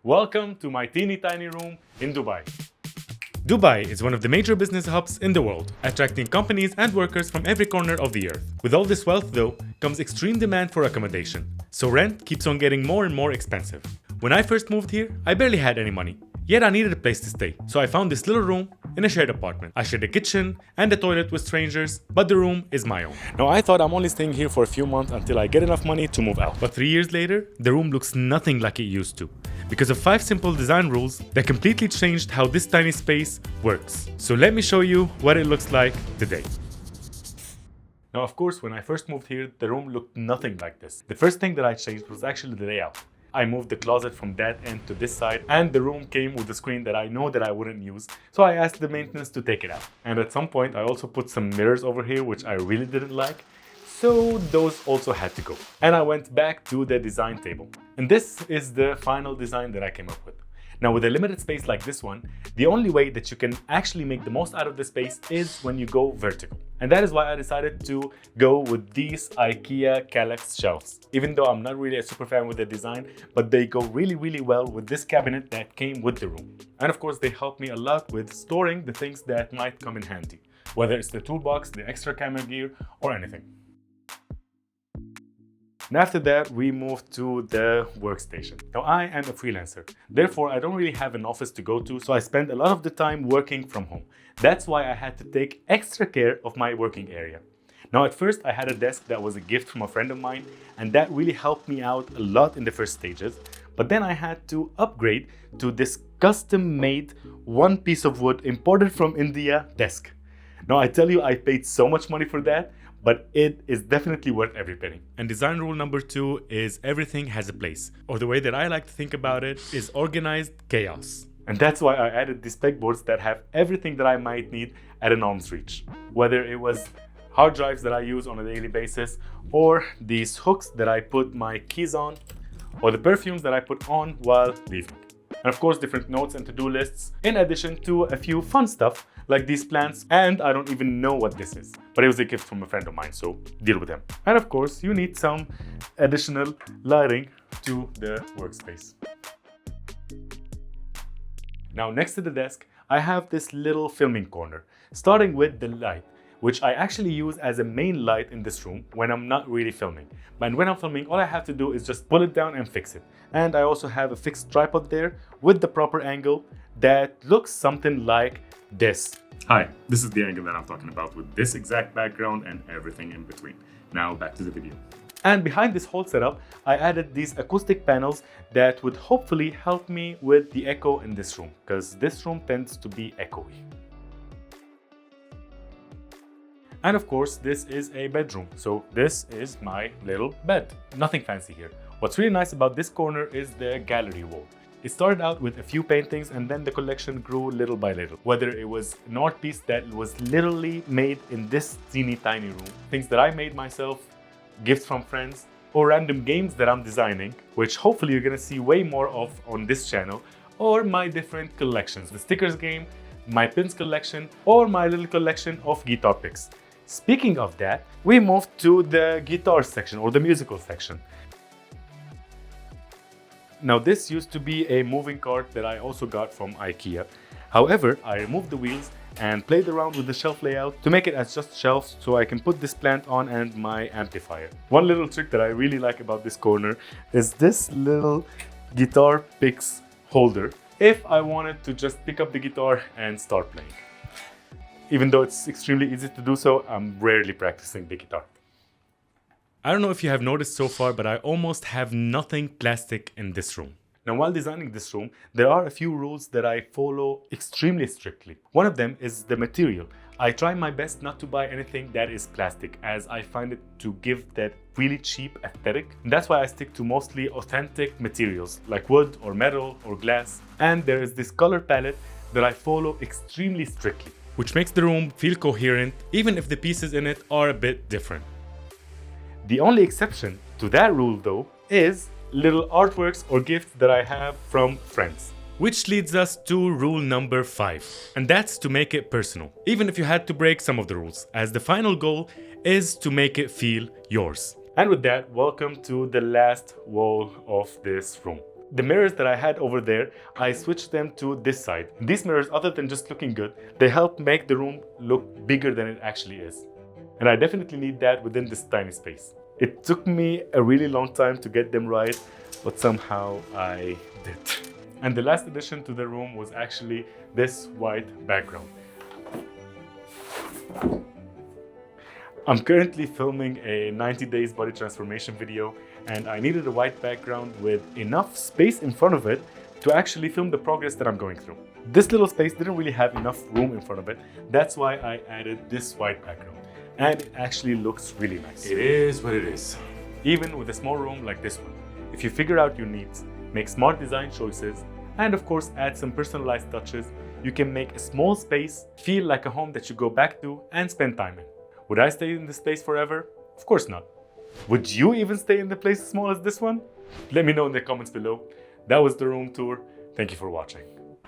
Welcome to my teeny tiny room in Dubai. Dubai is one of the major business hubs in the world, attracting companies and workers from every corner of the earth. With all this wealth though, comes extreme demand for accommodation, so rent keeps on getting more and more expensive. When I first moved here, I barely had any money, yet I needed a place to stay, so I found this little room in a shared apartment. I shared a kitchen and a toilet with strangers, but the room is my own. Now I thought I'm only staying here for a few months until I get enough money to move out. But 3 years later, the room looks nothing like it used to, because of 5 simple design rules that completely changed how this tiny space works. So let me show you what it looks like today. Now of course, when I first moved here, the room looked nothing like this. The first thing that I changed was actually the layout. I moved the closet from that end to this side, and the room came with a screen that I know that I wouldn't use, so I asked the maintenance to take it out. And at some point I also put some mirrors over here, which I really didn't like, so those also had to go. And I went back to the design table. And this is the final design that I came up with. Now with a limited space like this one, the only way that you can actually make the most out of the space is when you go vertical. And that is why I decided to go with these IKEA Kallax shelves. Even though I'm not really a super fan with the design, but they go really well with this cabinet that came with the room. And of course they help me a lot with storing the things that might come in handy, whether it's the toolbox, the extra camera gear, or anything. And after that, we moved to the workstation. Now I am a freelancer, therefore I don't really have an office to go to, so I spend a lot of the time working from home. That's why I had to take extra care of my working area. Now at first I had a desk that was a gift from a friend of mine, and that really helped me out a lot in the first stages. But then I had to upgrade to this custom-made one piece of wood imported from India desk. Now I tell you, I paid so much money for that, but it is definitely worth every penny. And design rule number 2 is everything has a place. Or the way that I like to think about it is organized chaos. And that's why I added these pegboards that have everything that I might need at an arm's reach. Whether it was hard drives that I use on a daily basis, or these hooks that I put my keys on, or the perfumes that I put on while leaving. And of course different notes and to-do lists, in addition to a few fun stuff like these plants, and I don't even know what this is, but it was a gift from a friend of mine, so deal with him. And of course you need some additional lighting to the workspace. Now next to the desk I have this little filming corner, starting with the light, which I actually use as a main light in this room when I'm not really filming. But when I'm filming, all I have to do is just pull it down and fix it. And I also have a fixed tripod there with the proper angle that looks something like this. Hi, this is the angle that I'm talking about, with this exact background and everything in between. Now back to the video. And behind this whole setup, I added these acoustic panels that would hopefully help me with the echo in this room, because this room tends to be echoey. And of course, this is a bedroom, so this is my little bed. Nothing fancy here. What's really nice about this corner is the gallery wall. It started out with a few paintings, and then the collection grew little by little. Whether it was an art piece that was literally made in this teeny tiny room, things that I made myself, gifts from friends, or random games that I'm designing, which hopefully you're gonna see way more of on this channel, or my different collections, the stickers game, my pins collection, or my little collection of guitar picks. Speaking of that, we moved to the guitar section, or the musical section. Now this used to be a moving cart that I also got from IKEA. However, I removed the wheels and played around with the shelf layout to make it as just shelves so I can put this plant on and my amplifier. One little trick that I really like about this corner is this little guitar picks holder, if I wanted to just pick up the guitar and start playing. Even though it's extremely easy to do so, I'm rarely practicing the guitar. I don't know if you have noticed so far, but I almost have nothing plastic in this room. Now, while designing this room, there are a few rules that I follow extremely strictly. One of them is the material. I try my best not to buy anything that is plastic, as I find it to give that really cheap aesthetic. And that's why I stick to mostly authentic materials like wood or metal or glass. And there is this color palette that I follow extremely strictly, which makes the room feel coherent even if the pieces in it are a bit different. The only exception to that rule though is little artworks or gifts that I have from friends. Which leads us to rule number 5, and that's to make it personal, even if you had to break some of the rules, as the final goal is to make it feel yours. And with that, welcome to the last wall of this room. The mirrors that I had over there, I switched them to this side. These mirrors, other than just looking good, they help make the room look bigger than it actually is. And I definitely need that within this tiny space. It took me a really long time to get them right, but somehow I did. And the last addition to the room was actually this white background. I'm currently filming a 90 days body transformation video, and I needed a white background with enough space in front of it to actually film the progress that I'm going through. This little space didn't really have enough room in front of it. That's why I added this white background. And it actually looks really nice. It is what it is. Even with a small room like this one, if you figure out your needs, make smart design choices, and of course add some personalized touches, you can make a small space feel like a home that you go back to and spend time in. Would I stay in this space forever? Of course not. Would you even stay in a place as small as this one? Let me know in the comments below. That was the room tour. Thank you for watching.